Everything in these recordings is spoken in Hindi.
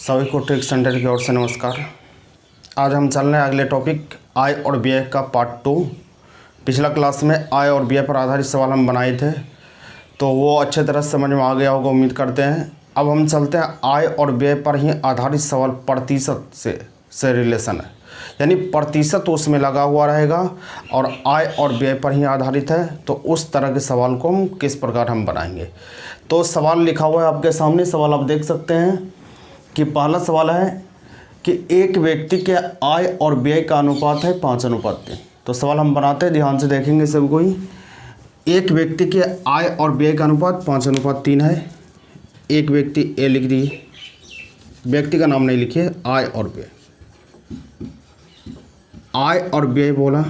सभी को ट्रिक सेंटर की ओर से नमस्कार। आज हम चल रहे हैं अगले टॉपिक आय और व्यय का पार्ट 2। पिछला क्लास में आय और व्यय पर आधारित सवाल हम बनाए थे, तो वो अच्छे तरह समझ में आ गया होगा, उम्मीद करते हैं। अब हम चलते हैं आय और व्यय पर ही आधारित सवाल, प्रतिशत से रिलेशन है, यानी प्रतिशत उसमें लगा हुआ रहेगा और आय और व्यय पर ही आधारित है। तो उस तरह के सवाल को हम किस प्रकार हम बनाएंगे। तो सवाल लिखा हुआ है आपके सामने, सवाल आप देख सकते हैं कि पहला सवाल है कि एक व्यक्ति के आय और व्यय का अनुपात है 5:3। तो सवाल हम बनाते हैं, ध्यान से देखेंगे सब कोई। एक व्यक्ति के आय और व्यय का अनुपात 5:3 है। एक व्यक्ति ए लिख दिए, व्यक्ति का नाम नहीं लिखिए, आय और व्यय। आय और व्यय बोला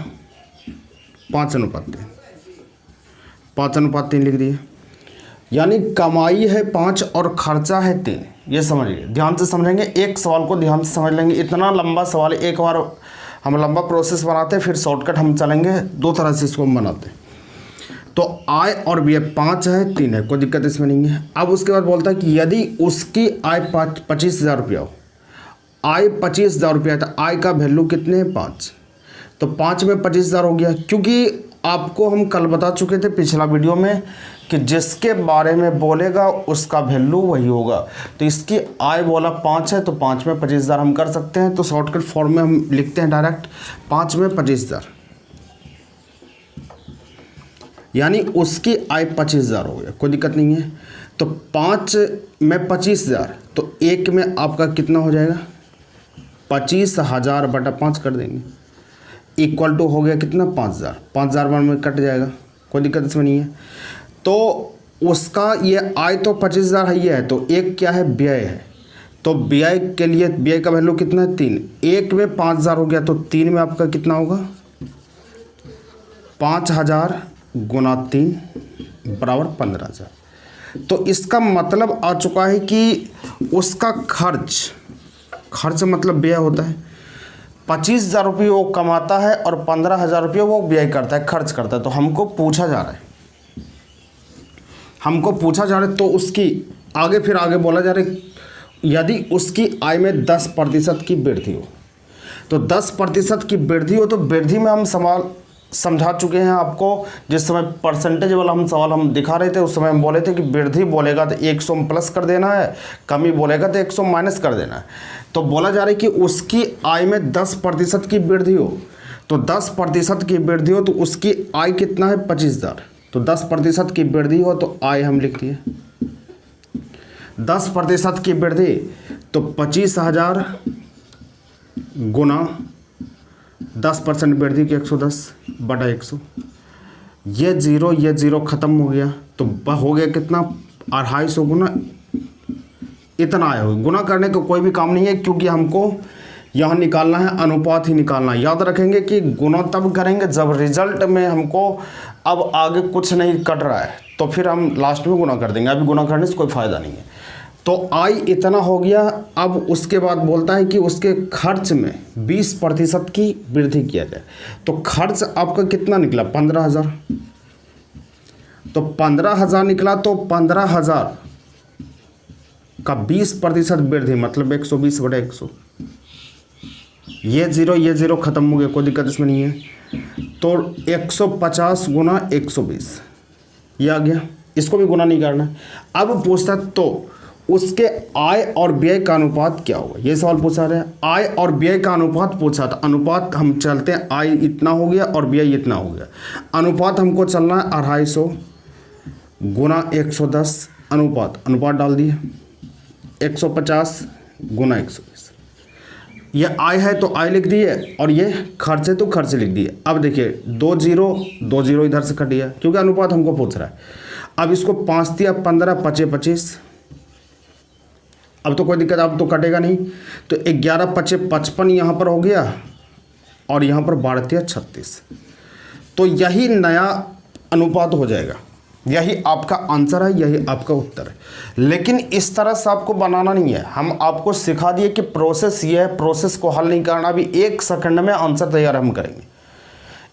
5:3, 5:3 लिख दिए, यानी कमाई है 5 और खर्चा है 3। ये समझिए, ध्यान से समझेंगे, एक सवाल को ध्यान से समझ लेंगे। इतना लंबा सवाल एक बार हम लंबा प्रोसेस बनाते हैं, फिर शॉर्टकट हम चलेंगे, दो तरह से इसको हम बनाते हैं। तो आय और व्यय 5 है 3 है, कोई दिक्कत इसमें नहीं है। अब उसके बाद बोलता है कि यदि उसकी आय 25,000 रुपया हो, आय 25,000 रुपया, तो आय का वैल्यू कितने हैं 5, तो 5 में 25,000 हो गया। क्योंकि आपको हम कल बता चुके थे पिछला वीडियो में कि जिसके बारे में बोलेगा उसका वैल्यू वही होगा। तो इसकी आय बोला 5 है, तो 5 में 25,000 हम कर सकते हैं। तो शॉर्टकट फॉर्म में हम लिखते हैं डायरेक्ट 5 में 25,000, यानी उसकी आय 25,000 हो गया, कोई दिक्कत नहीं है। तो 5 में 25,000, तो एक में आपका कितना हो जाएगा 25,000 बटा 5 कर देंगे, इक्वल टू हो गया कितना 5,000, 5,000 में कट जाएगा, कोई दिक्कत इसमें नहीं है। तो उसका ये आय तो 25,000 है, ये है, तो एक क्या है व्यय है। तो व्यय के लिए व्यय का वैल्यू कितना है 3, एक में 5,000 हो गया, तो 3 में आपका कितना होगा 5,000 गुना 3 बराबर 15,000। तो इसका मतलब आ चुका है कि उसका खर्च मतलब व्यय होता है। 25,000 रुपये वो कमाता है और 15,000 रुपये वो व्यय करता है, खर्च करता है। तो हमको पूछा जा रहा है, तो उसकी आगे फिर आगे बोला जा रहा है, यदि उसकी आय में 10% की वृद्धि हो, तो 10% की वृद्धि हो, तो वृद्धि में हम सवाल समझा चुके हैं आपको। जिस समय परसेंटेज वाला हम सवाल हम दिखा रहे थे, उस समय हम बोले थे कि वृद्धि बोलेगा तो 100 प्लस कर देना है, कमी बोलेगा तो 100 माइनस कर देना है। तो बोला जा रहा है कि उसकी आय में 10% की वृद्धि हो, तो 10% की वृद्धि हो, तो उसकी आय कितना है 25,000। तो 10% की वृद्धि हो तो आय हम लिख दिए 10% की वृद्धि, तो 25,000 गुना 10% वृद्धि की 110 बटा 100। ये जीरो खत्म हो गया, तो हो गया कितना 250 गुना, इतना आया हो। गुना करने का कोई भी काम नहीं है, क्योंकि हमको यहाँ निकालना है, अनुपात ही निकालना है। याद रखेंगे कि गुना तब करेंगे जब रिजल्ट में हमको अब आगे कुछ नहीं कट रहा है, तो फिर हम लास्ट में गुना कर देंगे। अभी गुना करने से कोई फ़ायदा नहीं है। तो आय इतना हो गया। अब उसके बाद बोलता है कि उसके खर्च में 20% की वृद्धि किया जाए। तो खर्च आपका कितना निकला 15,000, तो 15,000 निकला, तो 15,000 का 20% वृद्धि मतलब 120 बटा 100। ये जीरो खत्म हो गया, कोई दिक्कत इसमें नहीं है। तो 150 गुना 120 ये आ गया, इसको भी गुना नहीं करना। अब पूछता तो उसके आय और व्यय का अनुपात क्या होगा, ये सवाल पूछा रहा है। आय और व्यय का अनुपात पूछा था। अनुपात हम चलते हैं, आय इतना हो गया और व्यय इतना हो गया। अनुपात हमको चलना है 250 गुना 110, अनुपात डाल दिए 150 गुना 120। ये आय है तो आय लिख दिए, और ये खर्च है तो खर्च लिख दिए। अब देखिए 2 जीरो इधर से कट गया, क्योंकि अनुपात हमको पूछ रहा है। अब इसको 5 दिया 15, 5 25, अब तो कोई दिक्कत, अब तो कटेगा नहीं। तो 11 5 55 यहाँ पर हो गया, और यहाँ पर 12 36। तो यही नया अनुपात हो जाएगा। यही आपका आंसर है, यही आपका उत्तर है। लेकिन इस तरह से आपको बनाना नहीं है। हम आपको सिखा दिए कि प्रोसेस ये है, प्रोसेस को हल नहीं करना। अभी 1 सेकंड में आंसर तैयार हम करेंगे,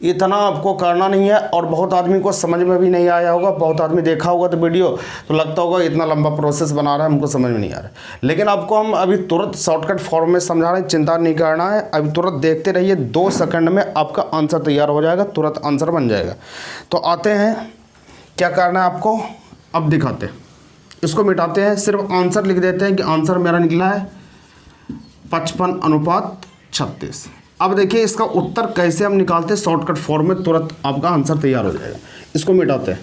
इतना आपको करना नहीं है। और बहुत आदमी को समझ में भी नहीं आया होगा, बहुत आदमी देखा होगा तो वीडियो तो लगता होगा इतना लंबा प्रोसेस बना रहा है, हमको समझ में नहीं आ रहा है। लेकिन आपको हम अभी तुरंत शॉर्टकट फॉर्म में समझा रहे हैं, चिंता नहीं करना है। अभी तुरंत देखते रहिए, 2 सेकंड में आपका आंसर तैयार हो जाएगा, तुरंत आंसर बन जाएगा। तो आते हैं, क्या करना है आपको अब दिखाते हैं। इसको मिटाते हैं, सिर्फ आंसर लिख देते हैं कि आंसर मेरा निकला है 55:36। अब देखिए इसका उत्तर कैसे हम निकालते हैं शॉर्टकट फॉर्म में, तुरंत आपका आंसर तैयार हो जाएगा। इसको मिटाते हैं।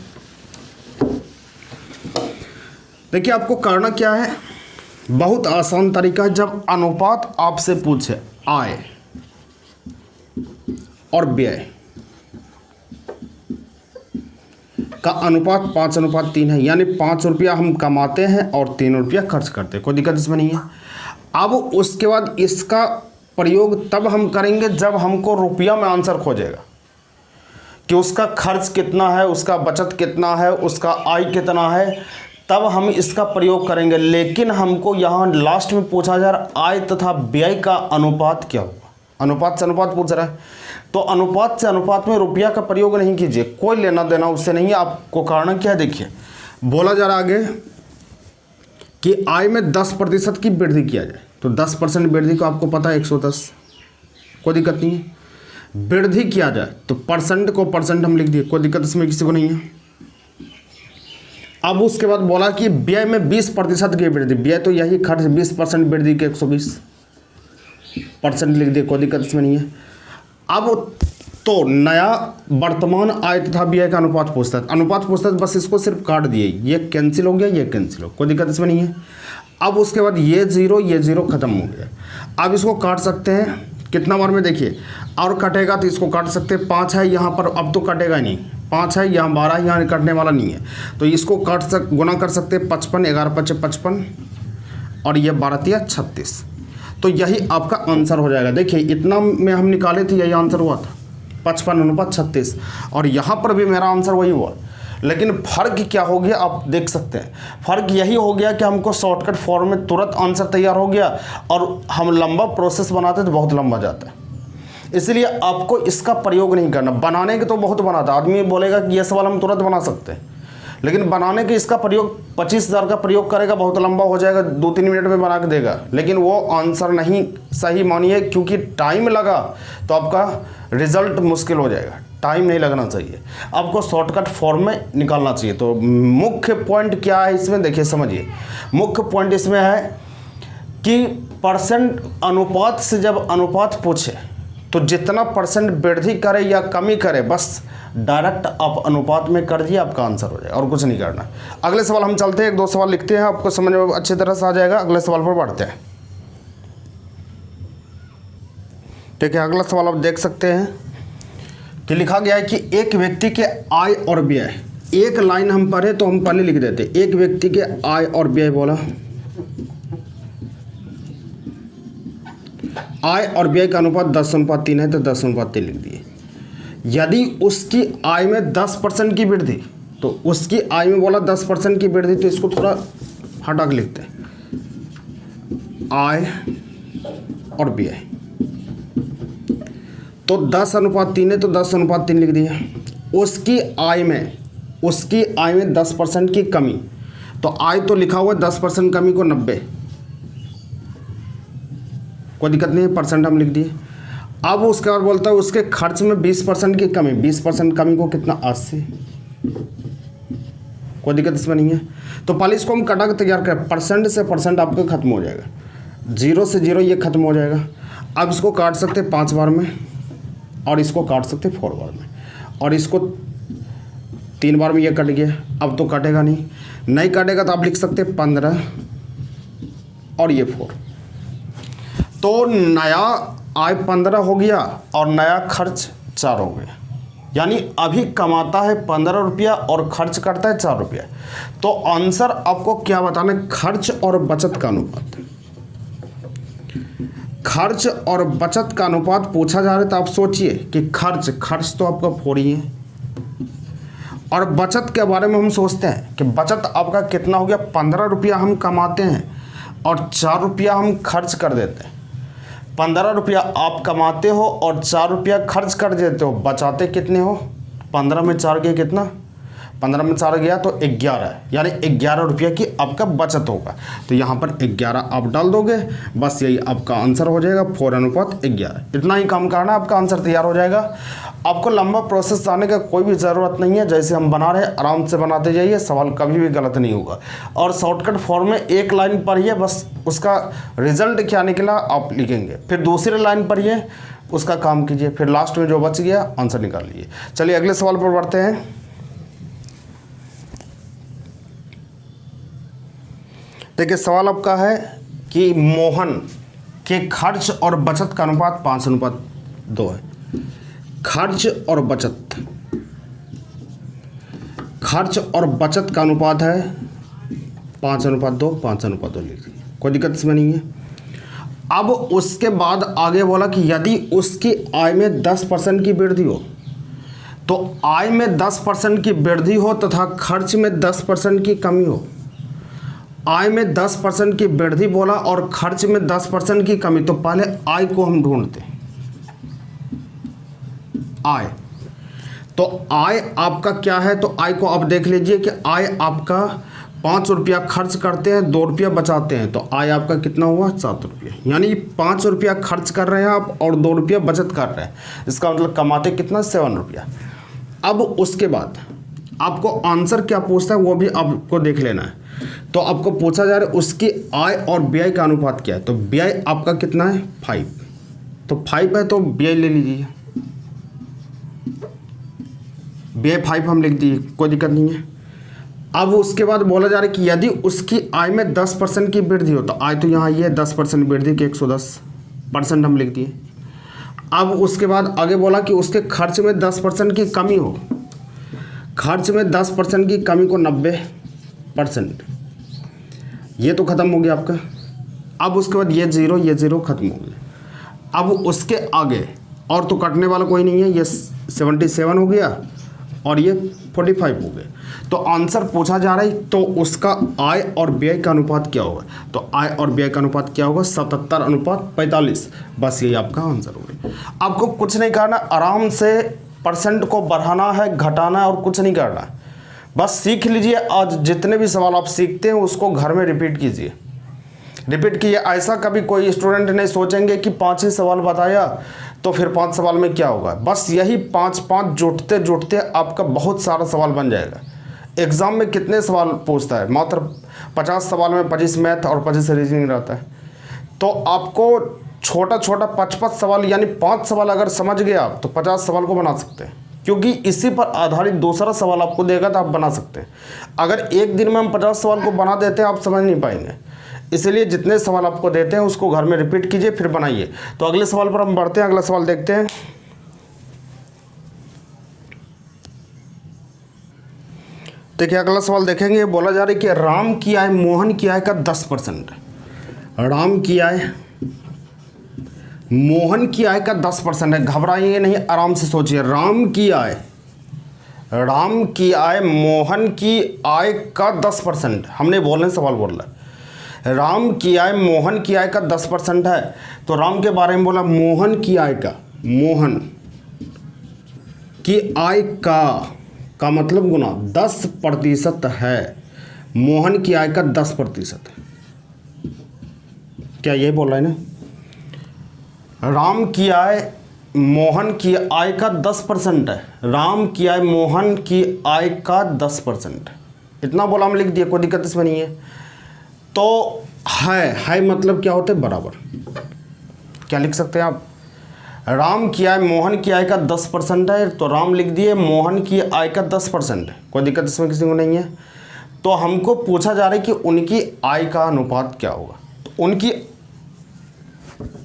देखिए आपको करना क्या है, बहुत आसान तरीका है। जब अनुपात आपसे पूछे आय और व्यय का अनुपात 5:3 है, यानी 5 रुपया हम कमाते हैं और 3 रुपया खर्च करते हैं, कोई दिक्कत इसमें नहीं है। अब उसके बाद इसका प्रयोग तब हम करेंगे जब हमको रुपया में आंसर खोजेगा कि उसका खर्च कितना है, उसका बचत कितना है, उसका आय कितना है, तब हम इसका प्रयोग करेंगे। लेकिन हमको यहाँ लास्ट में पूछा जा रहा आय तथा व्यय का अनुपात क्या हुआ, अनुपात से अनुपात पूछ रहा है, तो अनुपात से अनुपात में रुपया का प्रयोग नहीं कीजिए, कोई लेना देना उससे नहीं है। आपको कारण क्या है, देखिए बोला जा रहा आगे कि आय में 10% की वृद्धि किया जाए, तो 10% वृद्धि को आपको पता है 110, कोई दिक्कत नहीं है। वृद्धि किया जाए तो परसेंट को परसेंट हम लिख दिए, कोई दिक्कत इसमें किसी को नहीं है। अब उसके बाद बोला कि व्यय में 20% की वृद्धि, व्यय तो यही खर्च, 20% वृद्धि के 120% लिख दिए, कोई दिक्कत इसमें नहीं है। अब तो नया वर्तमान आय तथा व्यय का अनुपात पूछता है, अनुपात पूछता है, बस इसको सिर्फ काट दिए, ये कैंसिल हो गया, ये कैंसिल हो, कोई दिक्कत इसमें नहीं है। अब उसके बाद ये जीरो खत्म हो गया। अब इसको काट सकते हैं कितना बार में, देखिए और कटेगा तो इसको काट सकते हैं। 5 है यहाँ पर, अब तो कटेगा ही नहीं, 5 है यहाँ, 12 यहाँ कटने वाला नहीं है, तो इसको गुना कर सकते हैं। 55, 11 × 5 = 55 और ये 12 × 3 = 36। तो यही आपका आंसर हो जाएगा। देखिए इतना में हम निकाले थे, यही आंसर हुआ था 55:36, और यहाँ पर भी मेरा आंसर वही हुआ। लेकिन फ़र्क क्या हो गया आप देख सकते हैं, फ़र्क यही हो गया कि हमको शॉर्टकट फॉर्म में तुरंत आंसर तैयार हो गया, और हम लंबा प्रोसेस बनाते तो बहुत लंबा जाता है। इसलिए आपको इसका प्रयोग नहीं करना। बनाने के तो बहुत बनाता, आदमी बोलेगा कि ये सवाल हम तुरंत बना सकते हैं, लेकिन बनाने के इसका प्रयोग 25,000 का प्रयोग करेगा, बहुत लंबा हो जाएगा, 2-3 मिनट में बना के देगा, लेकिन वो आंसर नहीं सही मानिए, क्योंकि टाइम लगा तो आपका रिजल्ट मुश्किल हो जाएगा। टाइम नहीं लगना चाहिए, आपको शॉर्टकट फॉर्म में निकालना चाहिए। तो मुख्य पॉइंट क्या है इसमें, देखिए समझिए, मुख्य पॉइंट इसमें है कि परसेंट अनुपात से जब अनुपात पूछे तो जितना परसेंट वृद्धि करे या कमी करे, बस डायरेक्ट आप अनुपात में कर दिए, आपका आंसर हो जाएगा, और कुछ नहीं करना। अगले सवाल हम चलते हैं, 1-2 सवाल लिखते हैं, आपको समझ में अच्छी तरह से आ जाएगा। अगले सवाल पर बढ़ते हैं। ठीक है, अगला सवाल आप देख सकते हैं कि लिखा गया है कि एक व्यक्ति के आय और व्यय, एक लाइन हम पढ़े तो हम पहले लिख देते, एक व्यक्ति के आय और व्यय बोला, आय और व्यय का अनुपात 10:3 है, तो 10:3 लिख दिए। यदि उसकी आय में 10% की वृद्धि, तो उसकी आय में बोला 10% की वृद्धि, तो इसको थोड़ा हटा के लिखते हैं, आय और व्यय, तो 10:3 है, तो 10:3 लिख दिया। उसकी आय में 10% की कमी, तो आय तो लिखा हुआ है 10% कमी को 90, कोई दिक्कत नहीं है, परसेंट हम लिख दिए। अब उसके बाद बोलता है उसके खर्च में 20% की कमी, 20% कमी को कितना, 80, कोई दिक्कत इसमें नहीं है। तो पहले इसको हम कटा के तैयार करें, परसेंट से परसेंट आपका खत्म हो जाएगा, 0 से 0 ये खत्म हो जाएगा। अब इसको काट सकते 5 बार में, और इसको काट सकते 4 बार में, और इसको 3 बार में ये कट गया। अब तो कटेगा नहीं कटेगा तो आप लिख सकते 15 और ये 4, तो नया आय 15 हो गया और नया खर्च 4 हो गया। यानी अभी कमाता है 15 रुपया और खर्च करता है 4 रुपया। तो आंसर आपको क्या बताना है, खर्च और बचत का अनुपात। खर्च और बचत का अनुपात पूछा जा रहा है, तो आप सोचिए कि खर्च तो आपका 4 ही है, और बचत के बारे में हम सोचते हैं कि बचत आपका कितना हो गया, 15 रुपया हम कमाते हैं और 4 रुपया हम खर्च कर देते हैं। 15 रुपया आप कमाते हो और 4 रुपया खर्च कर देते हो, बचाते कितने हो? 15 में 4 गया कितना? 15 में 4 गया तो 11, यानी 11 रुपया की आपका बचत होगा। तो यहाँ पर 11 आप डाल दोगे, बस यही आपका आंसर हो जाएगा 4:11। इतना ही काम करना, आपका आंसर तैयार हो जाएगा। आपको लंबा प्रोसेस जाने का कोई भी ज़रूरत नहीं है, जैसे हम बना रहे हैं आराम से बनाते जाइए, सवाल कभी भी गलत नहीं होगा। और शॉर्टकट फॉर्म में एक लाइन पढ़िए, बस उसका रिजल्ट क्या निकला आप लिखेंगे, फिर दूसरी लाइन पढ़िए, उसका काम कीजिए, फिर लास्ट में जो बच गया आंसर निकाल लीजिए। चलिए अगले सवाल पर बढ़ते हैं। देखिए सवाल आपका है कि मोहन के खर्च और बचत का अनुपात 5:2 है। खर्च और बचत का अनुपात है 5:2, 5:2 लिख दीजिए, कोई दिक्कत इसमें नहीं है। अब उसके बाद आगे बोला कि यदि उसकी आय में 10% की वृद्धि हो, तो आय में 10% की वृद्धि हो तथा खर्च में 10% की कमी हो। आय में 10% की वृद्धि बोला और खर्च में 10% की कमी, तो पहले आय को हम ढूंढते हैं। आय, तो आय आपका क्या है? तो आय को आप देख लीजिए कि आय आपका 5 रुपया खर्च करते हैं, 2 रुपया बचाते हैं, तो आय आपका कितना हुआ? 7 रुपया। यानी 5 रुपया खर्च कर रहे हैं आप और 2 रुपया बचत कर रहे हैं, इसका मतलब कमाते कितना? 7 रुपया। अब उसके बाद आपको आंसर क्या पूछता है वो भी आपको देख लेना है। तो आपको पूछा जा रहा है उसकी आय और व्यय का अनुपात क्या है, तो व्यय आपका कितना है? 5, तो 5 है तो व्यय ले लीजिए, व्यय 5 हम लिख दिए, कोई दिक्कत नहीं है। अब उसके बाद बोला जा रहा है कि यदि उसकी आय में 10% की वृद्धि हो, तो आय तो यहाँ ये 10% वृद्धि के 110% हम लिख दिए। अब उसके बाद आगे बोला कि उसके खर्च में 10% की कमी हो, खर्च में 10% की कमी को 90%, ये तो ख़त्म हो गया आपका। अब उसके बाद ये जीरो ख़त्म हो गया। अब उसके आगे और तो कटने वाला कोई नहीं है, ये 77 हो गया और ये 45 हो गए। तो आंसर पूछा जा रहा है तो उसका आय और व्यय का अनुपात क्या होगा, तो आय और व्यय का अनुपात क्या होगा? 77:45। बस यही आपका आंसर होगा। आपको कुछ नहीं करना, आराम से परसेंट को बढ़ाना है, घटाना है और कुछ नहीं करना, बस सीख लीजिए। आज जितने भी सवाल आप सीखते हैं उसको घर में रिपीट कीजिए, रिपीट कीजिए। ऐसा कभी कोई स्टूडेंट नहीं सोचेंगे कि 5 ही सवाल बताया तो फिर 5 सवाल में क्या होगा, बस यही 5 जोड़ते जोड़ते आपका बहुत सारा सवाल बन जाएगा। एग्ज़ाम में कितने सवाल पूछता है? मात्र 50 सवाल में 25 मैथ और 25 रीजनिंग रहता है। तो आपको छोटा छोटा 55 सवाल यानी 5 सवाल अगर समझ गए आप तो 50 सवाल को बना सकते हैं, क्योंकि इसी पर आधारित दूसरा सवाल आपको देगा तो आप बना सकते हैं। अगर एक दिन में हम 50 सवाल को बना देते हैं आप समझ नहीं पाएंगे, इसलिए जितने सवाल आपको देते हैं उसको घर में रिपीट कीजिए फिर बनाइए। तो अगले सवाल पर हम बढ़ते हैं, अगला सवाल देखते हैं। देखिए अगला सवाल देखेंगे, बोला जा रहा है कि राम की आय मोहन की आय का 10%। राम की आय मोहन की आय का 10% है। घबराइए नहीं, आराम से सोचिए। राम की आय मोहन की आय का 10%, हमने बोलने सवाल बोल रहा है। राम की आय मोहन की आय का 10% है, तो राम के बारे में बोला मोहन की आय का, मोहन की आय का मतलब गुना 10% है। मोहन की आय का 10%, क्या ये बोल रहा है ना? राम की आय मोहन की आय का 10% है। राम की आय मोहन की आय का 10%, इतना बोला हम लिख दिया, कोई दिक्कत इसमें नहीं है। तो है मतलब क्या होता है? बराबर। क्या लिख सकते हैं आप? राम की आय मोहन की आय का 10% है, तो राम लिख दिए, मोहन की आय का 10%, कोई दिक्कत इसमें किसी को नहीं है। तो हमको पूछा जा रहा है कि उनकी आय का अनुपात क्या होगा। तो उनकी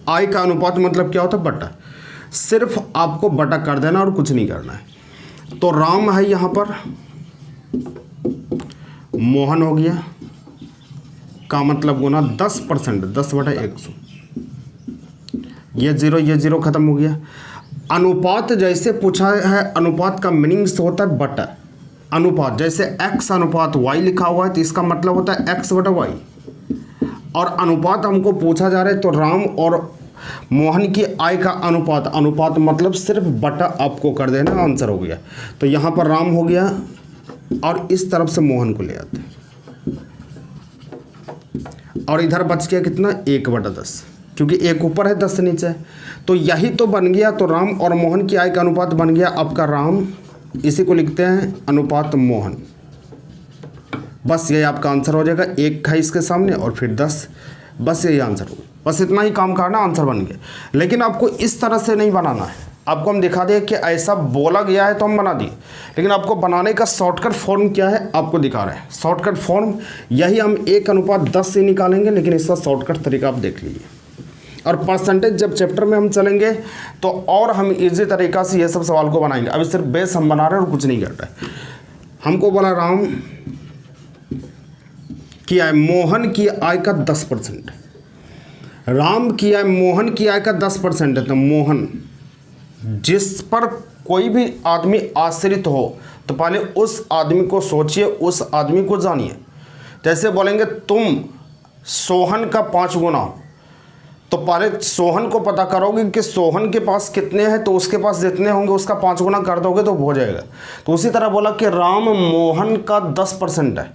आय का अनुपात मतलब क्या होता है? बटा। सिर्फ आपको बटा कर देना और कुछ नहीं करना है। तो राम है यहाँ पर, मोहन हो गया, का मतलब गुना 10%, 10/100। ये जीरो खत्म हो गया। अनुपात जैसे पूछा है, अनुपात का मीनिंग्स होता है बटा। अनुपात जैसे x अनुपात y लिखा हुआ है तो इसका मतलब होता है x/y। और अनुपात हमको पूछा जा रहा है तो राम और मोहन की आय का अनुपात, अनुपात मतलब सिर्फ बटा आपको कर देना, आंसर हो गया। तो यहाँ पर राम हो गया और इस तरफ से मोहन को ले आते हैं और इधर बच गया कितना, 1/10, क्योंकि 1 ऊपर है 10 नीचे है। तो यही तो बन गया। तो राम और मोहन की आय का अनुपात बन गया आपका राम, इसी को लिखते हैं अनुपात मोहन। बस यही आपका आंसर हो जाएगा। 1 है इसके सामने और फिर 10, बस यही आंसर होगा। बस इतना ही काम करना, आंसर बन गया। लेकिन आपको इस तरह से नहीं बनाना है। आपको हम दिखा दें कि ऐसा बोला गया है तो हम बना दिए, लेकिन आपको बनाने का शॉर्टकट फॉर्म क्या है आपको दिखा रहे हैं। शॉर्टकट फॉर्म यही हम 1:10 से निकालेंगे, लेकिन इसका शॉर्टकट तरीका आप देख लीजिए। और परसेंटेज जब चैप्टर में हम चलेंगे तो और हम इजी तरीका से ये सब सवाल को बनाएंगे। अभी सिर्फ बेस हम बना रहे हैं और कुछ नहीं कर रहे। हमको बोला राम की आय, मोहन की आय का 10%, राम की आय मोहन की आय का 10% है। तो मोहन जिस पर कोई भी आदमी आश्रित हो तो पहले उस आदमी को सोचिए, उस आदमी को जानिए। जैसे बोलेंगे तुम सोहन का 5 गुना, तो पहले सोहन को पता करोगे कि सोहन के पास कितने हैं, तो उसके पास जितने होंगे उसका 5 गुना कर दोगे तो हो जाएगा। तो उसी तरह बोला कि राम मोहन का 10% है,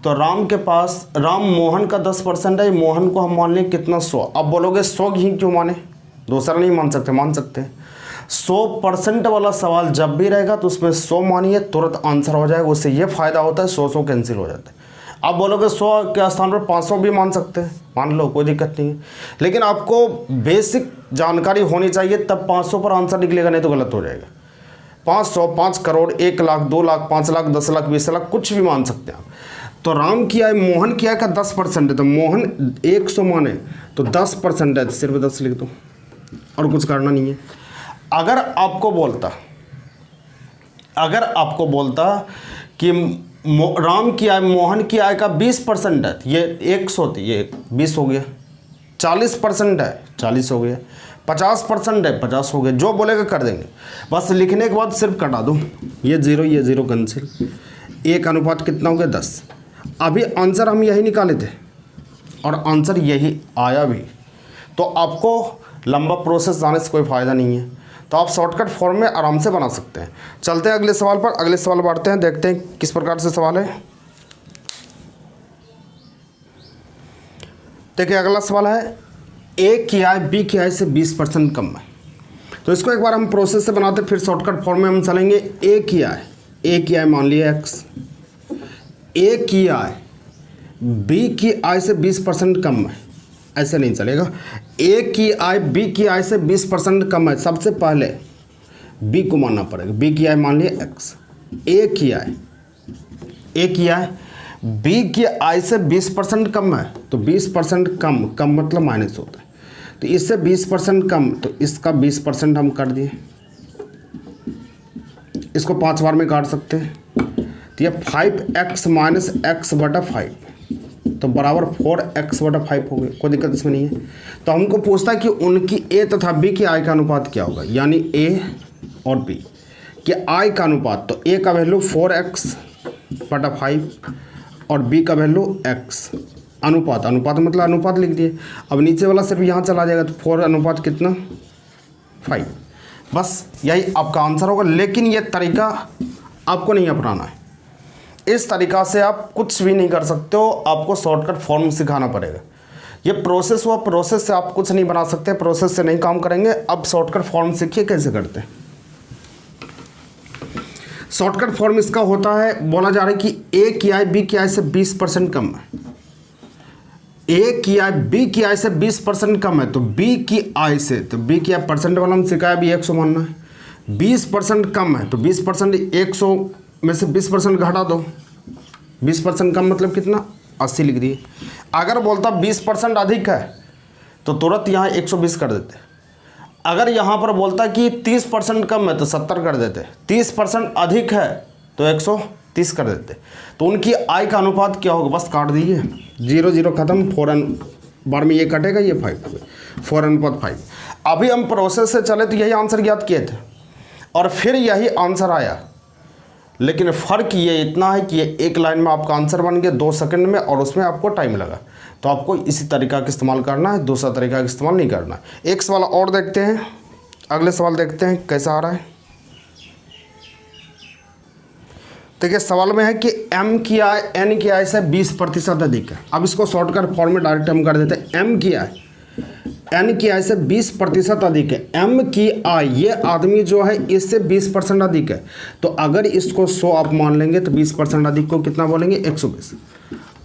तो राम के पास, राम मोहन का 10% है, मोहन को हम मान लें कितना, 100। अब बोलोगे 100 ही क्यों माने, दूसरा नहीं मान सकते, मान सकते हैं। 100% वाला सवाल जब भी रहेगा तो उसमें 100 मानिए, तुरंत आंसर हो जाएगा। उससे ये फायदा होता है 100 कैंसिल हो जाता है। आप बोलोगे 100 के स्थान पर 500 भी मान सकते हैं, मान लो, कोई दिक्कत नहीं है। लेकिन आपको बेसिक जानकारी होनी चाहिए, तब 500 पर आंसर निकलेगा, नहीं तो गलत हो जाएगा। 500, 5 करोड़, 1 लाख, 2 लाख, 5 लाख, 10 लाख, 20 लाख, कुछ भी मान सकते हैं आप। तो राम की आय मोहन की आय का 10% है, तो मोहन 100 माने तो 10% है, तो सिर्फ 10 लिख दो और कुछ करना नहीं है। अगर आपको बोलता कि राम की आय मोहन की आय का 20% है, ये 100 थी, ये 20 हो गया। 40% है, 40 हो गया। 50% है, 50 हो गया। जो बोलेगा कर देंगे। बस लिखने के बाद सिर्फ कटा दो, ये 0 कैंसिल। 1 कितना हो गया, 10। अभी आंसर हम यही निकाले थे और आंसर यही आया भी। तो आपको लंबा प्रोसेस जाने से कोई फ़ायदा नहीं है, तो आप शॉर्टकट फॉर्म में आराम से बना सकते हैं। चलते हैं अगले सवाल पर। अगले सवाल बढ़ते हैं, देखते हैं किस प्रकार से सवाल है। देखिए अगला सवाल है, ए की आय बी की आय से 20% कम है। तो इसको एक बार हम प्रोसेस से बनाते, फिर शॉर्टकट फॉर्म में हम चलेंगे। ए की आय मान लिया x, ए की आय बी की आय से 20% कम है, ऐसे नहीं चलेगा। ए की आय बी की आय से 20% कम है, सबसे पहले बी को मानना पड़ेगा। बी की आय मान लिया x, ए की आय बी की आय से 20% कम है, तो 20% कम मतलब माइनस होता है। तो इससे 20% कम, तो इसका 20% हम कर दिए। इसको 5 बार में काट सकते हैं, तो ये 5x माइनस x/5, तो बराबर 4x/5 हो गया। कोई दिक्कत इसमें नहीं है। तो हमको पूछता है कि उनकी ए तथा बी की आय का अनुपात क्या होगा, यानी ए और बी की आय का अनुपात। तो ए का वैल्यू 4x/5 और बी का वैल्यू x। अनुपात मतलब अनुपात लिख दिए। अब नीचे वाला सिर्फ यहाँ चला जाएगा, तो 4 कितना, 5। बस यही आपका आंसर होगा। लेकिन ये तरीका आपको नहीं अपनाना है। इस तरीका से आप कुछ भी नहीं कर सकते हो, आपको शॉर्टकट फॉर्म सिखाना पड़ेगा। ये प्रोसेस हुआ, प्रोसेस से आप कुछ नहीं बना सकते, प्रोसेस से नहीं काम करेंगे। अब शॉर्टकट फॉर्म सीखिए कैसे करते हैं। शॉर्टकट फॉर्म इसका होता है, बोला जा रहा है कि ए की आय बी की आय से 20% कम है। ए की आय बी की आय से 20% कम है, तो बी की आय से, तो बी की आय परसेंट वाला हम सिखाया, भी 100 मानना है। 20% कम है, तो 20% 100 में से 20% घटा दो। 20% कम मतलब कितना, 80 लिख दिए। अगर बोलता 20% अधिक है तो तुरंत यहाँ 120 कर देते। अगर यहाँ पर बोलता कि 30% कम है तो 70 कर देते। 30% अधिक है तो 130 कर देते। तो उनकी आय का अनुपात क्या होगा, बस काट दीजिए। 0 खत्म, 4 बार में ये कटेगा, ये 5 4:5। अभी हम प्रोसेस से चले तो यही आंसर ज्ञात किए थे और फिर यही आंसर आया। लेकिन फ़र्क ये इतना है कि ये एक लाइन में आपका आंसर बन गया 2 सेकंड में, और उसमें आपको टाइम लगा। तो आपको इसी तरीका का इस्तेमाल करना है, दूसरा तरीका का इस्तेमाल नहीं करना है। एक सवाल और देखते हैं, अगले सवाल देखते हैं कैसा आ रहा है। देखिए सवाल में है कि m की आय n की आय से 20% अधिक है। अब इसको शॉर्टकट फॉर्म में डायरेक्ट हम कर देते हैं। m की आय n की आय से 20% अधिक है। m की आय, ये आदमी जो है इससे 20% अधिक है, तो अगर इसको 100 आप मान लेंगे तो 20% अधिक को कितना बोलेंगे 120।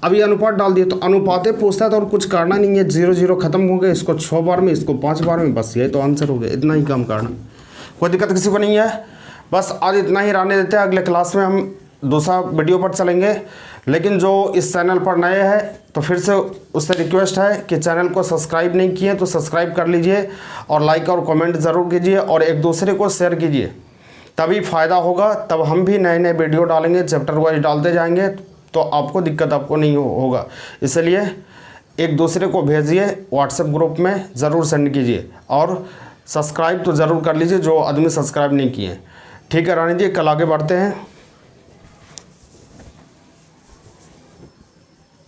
अब ये अनुपात डाल दिए, तो अनुपात पूछता है तो और कुछ करना नहीं है, 0 0 खत्म हो गए, इसको 6 बार में, इसको 5 बार में, बस ये तो आंसर हो गया। इतना ही काम करना, कोई दिक्कत किसी को नहीं है। बस आज इतना ही रहने देते हैं, अगले क्लास में हम दूसरा वीडियो पर चलेंगे। लेकिन जो इस चैनल पर नए हैं तो फिर से उससे रिक्वेस्ट है कि चैनल को सब्सक्राइब नहीं किए तो सब्सक्राइब कर लीजिए, और लाइक और कमेंट ज़रूर कीजिए, और एक दूसरे को शेयर कीजिए, तभी फ़ायदा होगा। तब हम भी नए नए वीडियो डालेंगे, चैप्टर वाइज डालते जाएंगे, तो आपको दिक्कत आपको नहीं होगा। इसलिए एक दूसरे को भेजिए, व्हाट्सएप ग्रुप में ज़रूर सेंड कीजिए, और सब्सक्राइब तो ज़रूर कर लीजिए जो आदमी सब्सक्राइब नहीं किए। ठीक है रानी जी, कल आगे बढ़ते हैं।